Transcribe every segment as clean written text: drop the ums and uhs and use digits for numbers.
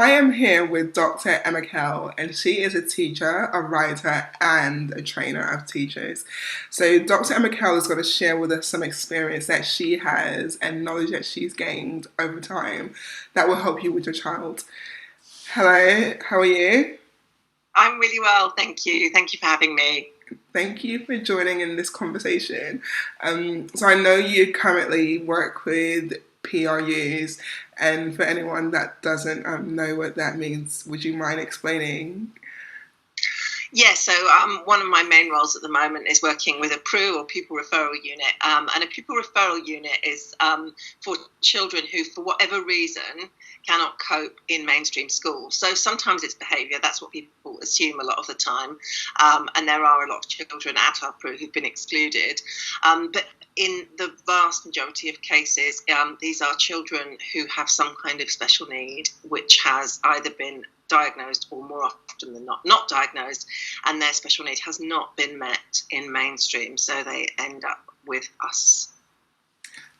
I am here with Dr. Emma Kell, and she is a teacher, a writer, and a trainer of teachers. So, Dr. Emma Kell is going to share with us some experience that she has and knowledge that she's gained over time that will help you with your child. Hello, how are you? I'm really well, thank you. Thank you for having me. Thank you for joining in this conversation. So I know you currently work with PRUs, and for anyone that doesn't know what that means, would you mind explaining? Yeah, so one of my main roles at the moment is working with a PRU or Pupil Referral Unit. And a Pupil Referral Unit is for children who, for whatever reason, cannot cope in mainstream schools. So sometimes it's behaviour, that's what people assume a lot of the time. And there are a lot of children at our PRU who've been excluded. But in the vast majority of cases, these are children who have some kind of special need, which has either been diagnosed or more often than not diagnosed, and their special need has not been met in mainstream, so they end up with us.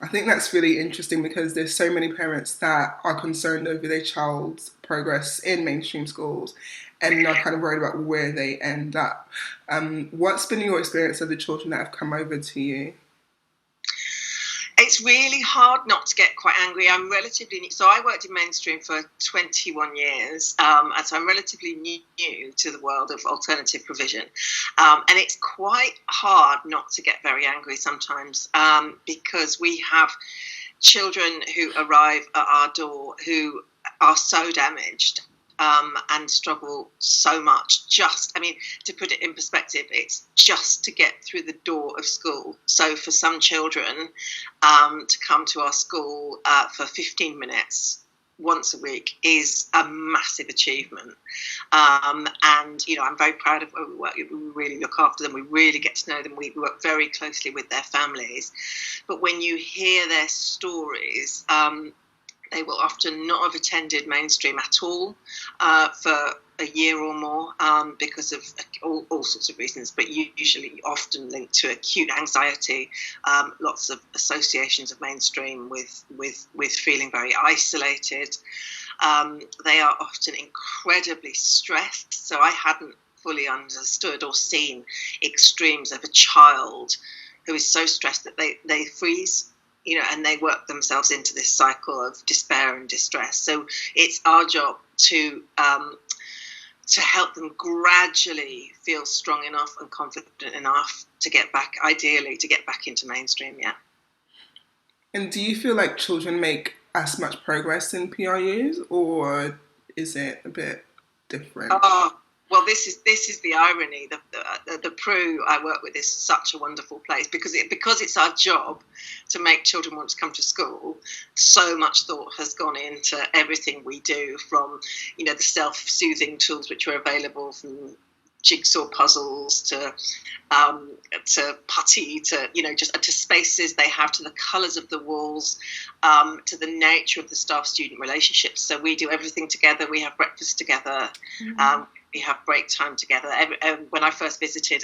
I think that's really interesting because there's so many parents that are concerned over their child's progress in mainstream schools and are kind of worried about where they end up. What's been your experience of the children that have come over to you? It's really hard not to get quite angry. I'm relatively new. So I worked in mainstream for 21 years, and so I'm relatively new to the world of alternative provision. And it's quite hard not to get very angry sometimes, because we have children who arrive at our door who are so damaged, and struggle so much. To put it in perspective, it's just to get through the door of school. So for some children, to come to our school for 15 minutes once a week is a massive achievement. And, I'm very proud of where we work. We really look after them. We really get to know them. We work very closely with their families. But when you hear their stories, they will often not have attended mainstream at all for a year or more, because of all sorts of reasons, but usually often linked to acute anxiety, lots of associations of mainstream with feeling very isolated. They are often incredibly stressed, so I hadn't fully understood or seen extremes of a child who is so stressed that they freeze, and they work themselves into this cycle of despair and distress. So it's our job to help them gradually feel strong enough and confident enough to get back, ideally, to get back into mainstream, yeah. And do you feel like children make as much progress in PRUs, or is it a bit different? Oh, well, this is the irony. The PRU I work with is such a wonderful place because it's our job to make children want to come to school. So much thought has gone into everything we do, from the self-soothing tools which are available, from jigsaw puzzles to putty, to just to spaces they have, to the colours of the walls, to the nature of the staff-student relationships. So we do everything together. We have breakfast together. Mm-hmm. We have break time together. When I first visited,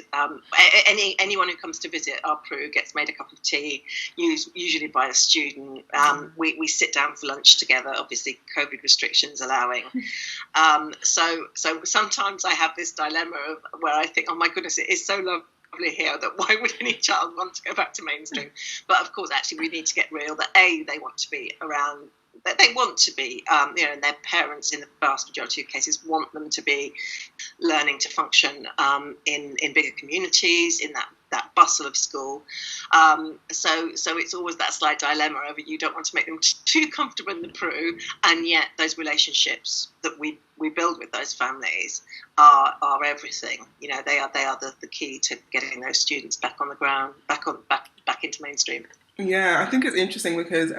anyone who comes to visit our PRU gets made a cup of tea, usually by a student. We sit down for lunch together, obviously COVID restrictions allowing. So sometimes I have this dilemma of where I think, oh my goodness, it is so lovely here that why would any child want to go back to mainstream? But of course, actually, we need to get real that they want to be around. They want to be, and their parents, in the vast majority of cases, want them to be learning to function in bigger communities, in that bustle of school. So it's always that slight dilemma over, you don't want to make them too comfortable in the PRU, and yet those relationships that we build with those families are everything. They are the key to getting those students back on the ground, back into mainstream. Yeah, I think it's interesting because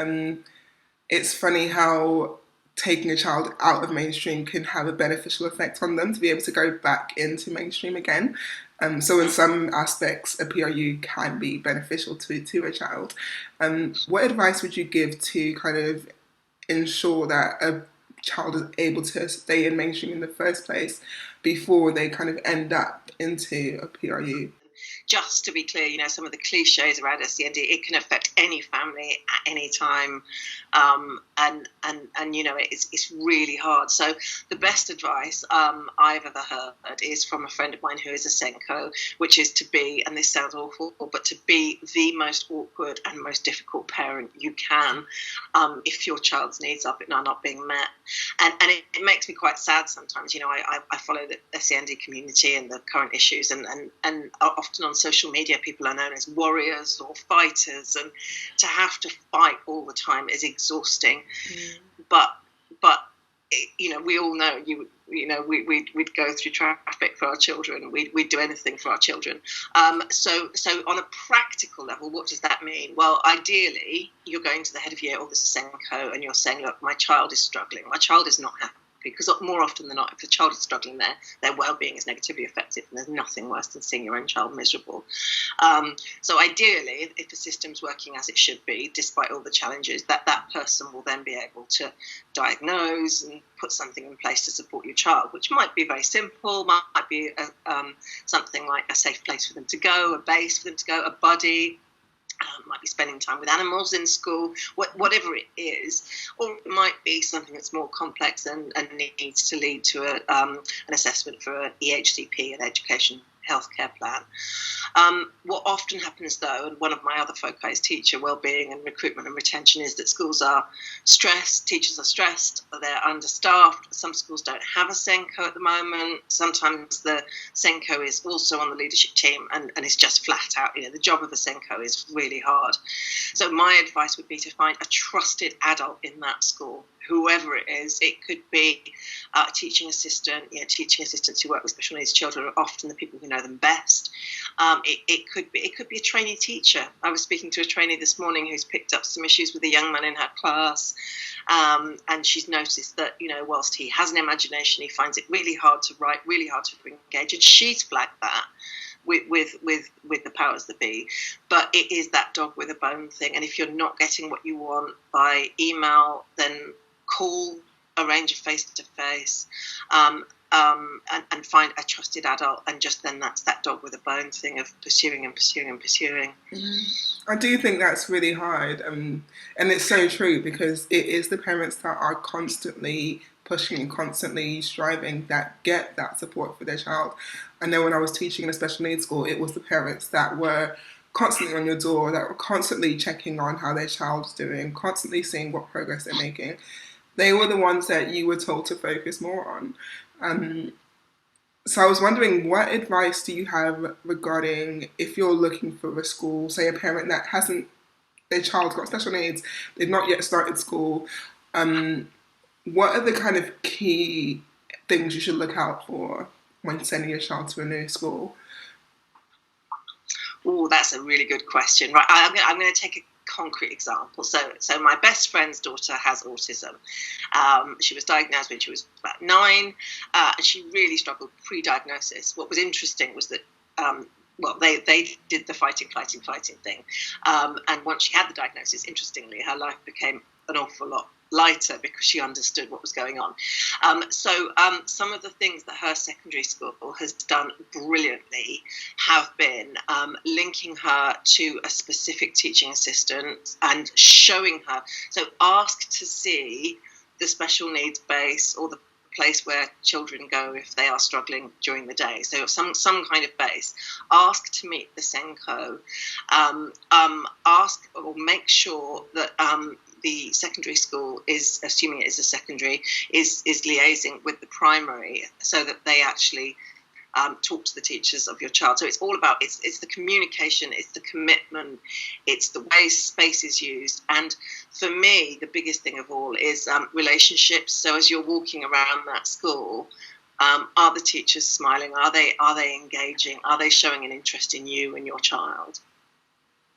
it's funny how taking a child out of mainstream can have a beneficial effect on them to be able to go back into mainstream again. So in some aspects, a PRU can be beneficial to a child. What advice would you give to kind of ensure that a child is able to stay in mainstream in the first place before they kind of end up into a PRU? just to be clear, some of the cliches around SEND, it can affect any family at any time, and it's really hard. So the best advice I've ever heard is from a friend of mine who is a Senko, which is to be, and this sounds awful, but to be the most awkward and most difficult parent you can if your child's needs are not being met. And it makes me quite sad sometimes. I follow the SEND community and the current issues, and often on social media people are known as warriors or fighters, and to have to fight all the time is exhausting. But we all know we'd go through traffic for our children. We'd do anything for our children. So on a practical level, what does that mean? Well, ideally, you're going to the head of year or the Senko and you're saying, look, my child is struggling. My child is not happy. Because more often than not, if the child is struggling, their well-being is negatively affected, and there's nothing worse than seeing your own child miserable. So ideally, if the system's working as it should be, despite all the challenges, that person will then be able to diagnose and put something in place to support your child, which might be very simple, might be something like a safe place for them to go, a base for them to go, a buddy. Might be spending time with animals in school, whatever it is, or it might be something that's more complex and needs to lead to an assessment for an EHCP, an education healthcare plan. What often happens though, and one of my other foci is teacher wellbeing and recruitment and retention, is that schools are stressed, teachers are stressed, they're understaffed. Some schools don't have a Senko at the moment. Sometimes the Senko is also on the leadership team and is just flat out, the job of a Senko is really hard. So my advice would be to find a trusted adult in that school, whoever it is. It could be a teaching assistant. Teaching assistants who work with special needs children are often the people who know them best. It could be a trainee teacher. I was speaking to a trainee this morning who's picked up some issues with a young man in her class, and she's noticed that whilst he has an imagination, he finds it really hard to write, really hard to engage, and she's flagged that with the powers that be. But it is that dog with a bone thing, and if you're not getting what you want by email, then call, arrange a face-to-face, and find a trusted adult, and just then that's that dog with a bone thing of pursuing and pursuing and pursuing. I do think that's really hard, and it's so true, because it is the parents that are constantly pushing and constantly striving that get that support for their child. I know when I was teaching in a special needs school, it was the parents that were constantly on your door, that were constantly checking on how their child's doing, constantly seeing what progress they're making. They were the ones that you were told to focus more on. So I was wondering, what advice do you have regarding if you're looking for a school, say a parent that hasn't, their child's got special needs, they've not yet started school, what are the kind of key things you should look out for when sending your child to a new school? Oh, that's a really good question. Right, I'm going to take a concrete example. So my best friend's daughter has autism. She was diagnosed when she was about 9, and she really struggled pre-diagnosis. What was interesting was that they did the fighting thing, and once she had the diagnosis, interestingly, her life became an awful lot lighter because she understood what was going on. So some of the things that her secondary school has done brilliantly have been linking her to a specific teaching assistant and showing her. So ask to see the special needs base or the place where children go if they are struggling during the day. So some kind of base. Ask to meet the Senko. Ask or make sure that the secondary school is, assuming it is a secondary, is liaising with the primary so that they actually talk to the teachers of your child. So it's all about, it's the communication, it's the commitment, it's the way space is used. And for me, the biggest thing of all is relationships. So as you're walking around that school, are the teachers smiling? Are they engaging? Are they showing an interest in you and your child?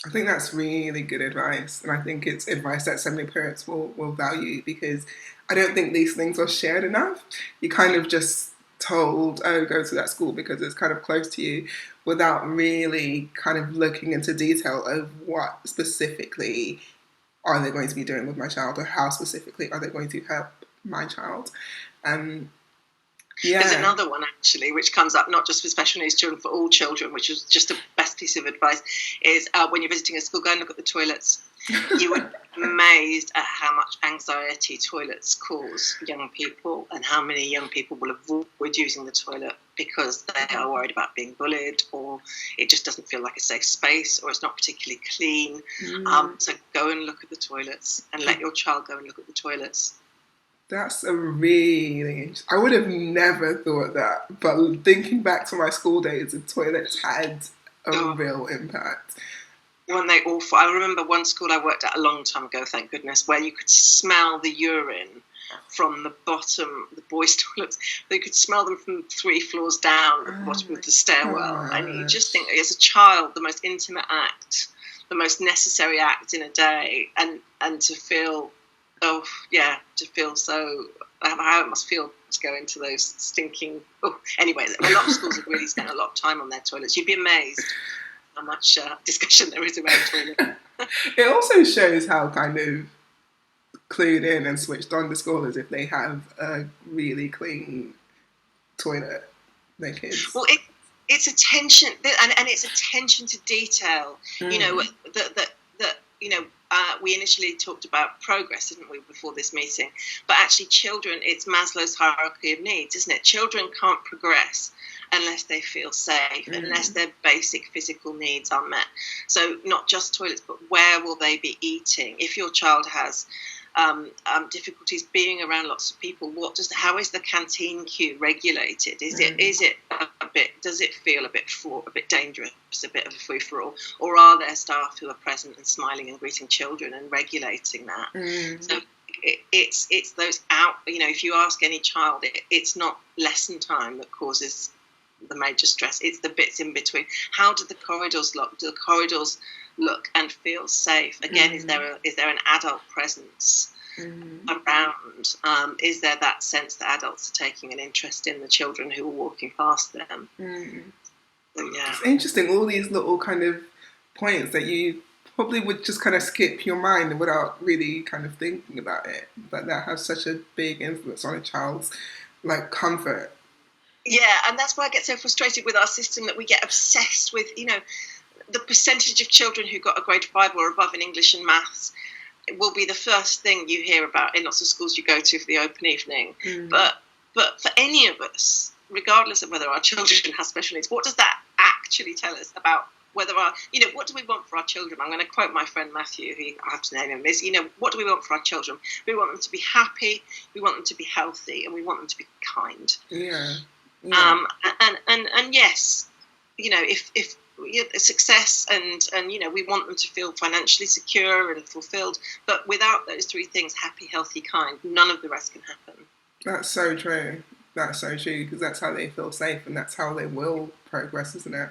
I think that's really good advice, and I think it's advice that so many parents will value, because I don't think these things are shared enough. You kind of just told, oh, go to that school because it's kind of close to you, without really kind of looking into detail of what specifically are they going to be doing with my child, or how specifically are they going to help my child. There's Yeah. another one actually, which comes up not just for special needs children, for all children, which is just the best piece of advice, is when you're visiting a school, go and look at the toilets. You would be amazed at how much anxiety toilets cause young people, and how many young people will avoid using the toilet because they are worried about being bullied, or it just doesn't feel like a safe space, or it's not particularly clean. So go and look at the toilets, and let your child go and look at the toilets. That's a really, I would have never thought that, but thinking back to my school days, the toilets had a real impact. When they awful. I remember one school I worked at a long time ago, thank goodness, where you could smell the urine from the bottom, the boys' toilets. They could smell them from 3 floors down at the bottom of the stairwell. gosh. And you just think, as a child, the most intimate act, the most necessary act in a day, and to feel, to feel so, how it must feel to go into those stinking, anyway, a lot of schools have really spent a lot of time on their toilets. You'd be amazed how much discussion there is around toilet. It also shows how kind of clued in and switched on the school is if they have a really clean toilet, their kids. Well, it's attention, and it's attention to detail. You know, we initially talked about progress, didn't we, before this meeting? But actually, children, it's Maslow's hierarchy of needs, isn't it? Children can't progress unless they feel safe, unless their basic physical needs are met. So not just toilets, but where will they be eating? If your child has difficulties being around lots of people, how is the canteen queue regulated? Is it a bit? Does it feel a bit dangerous, a bit of a free for all, or are there staff who are present and smiling and greeting children and regulating that? So it's those out. If you ask any child, it's not lesson time that causes the major stress. It's the bits in between. How do the corridors look? Do the corridors look and feel safe? Again, is there an adult presence around? Is there that sense that adults are taking an interest in the children who are walking past them? So, yeah, it's interesting. All these little kind of points that you probably would just kind of skip your mind without really kind of thinking about it, but that has such a big influence on a child's comfort. Yeah, and that's why I get so frustrated with our system, that we get obsessed with, the percentage of children who got a grade 5 or above in English and maths will be the first thing you hear about in lots of schools you go to for the open evening. But for any of us, regardless of whether our children have special needs, what does that actually tell us about whether what do we want for our children? I'm going to quote my friend Matthew, who I have to name him, is, what do we want for our children? We want them to be happy, we want them to be healthy, and we want them to be kind. Yeah. And yes, if success and we want them to feel financially secure and fulfilled, but without those 3 things, happy, healthy, kind, none of the rest can happen. That's so true. That's so true, because that's how they feel safe, and that's how they will progress, isn't it?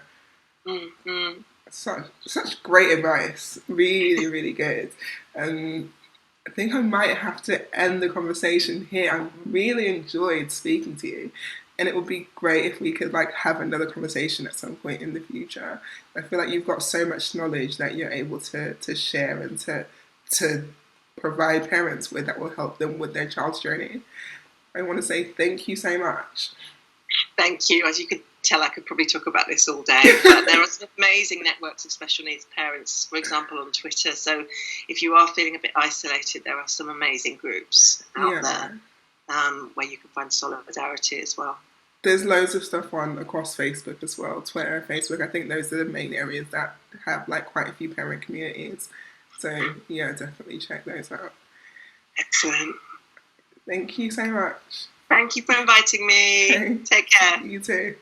Such great advice. Really, really good. I think I might have to end the conversation here. I really enjoyed speaking to you, and it would be great if we could have another conversation at some point in the future. I feel like you've got so much knowledge that you're able to share and to provide parents with, that will help them with their child's journey. I want to say thank you so much. Thank you. As you could tell, I could probably talk about this all day, but there are some amazing networks of special needs parents, for example, on Twitter. So if you are feeling a bit isolated, there are some amazing groups out there where you can find solidarity as well. There's loads of stuff across Facebook as well, Twitter, Facebook. I think those are the main areas that have quite a few parent communities. So yeah, definitely check those out. Excellent. Thank you so much. Thank you for inviting me. Take care. You too.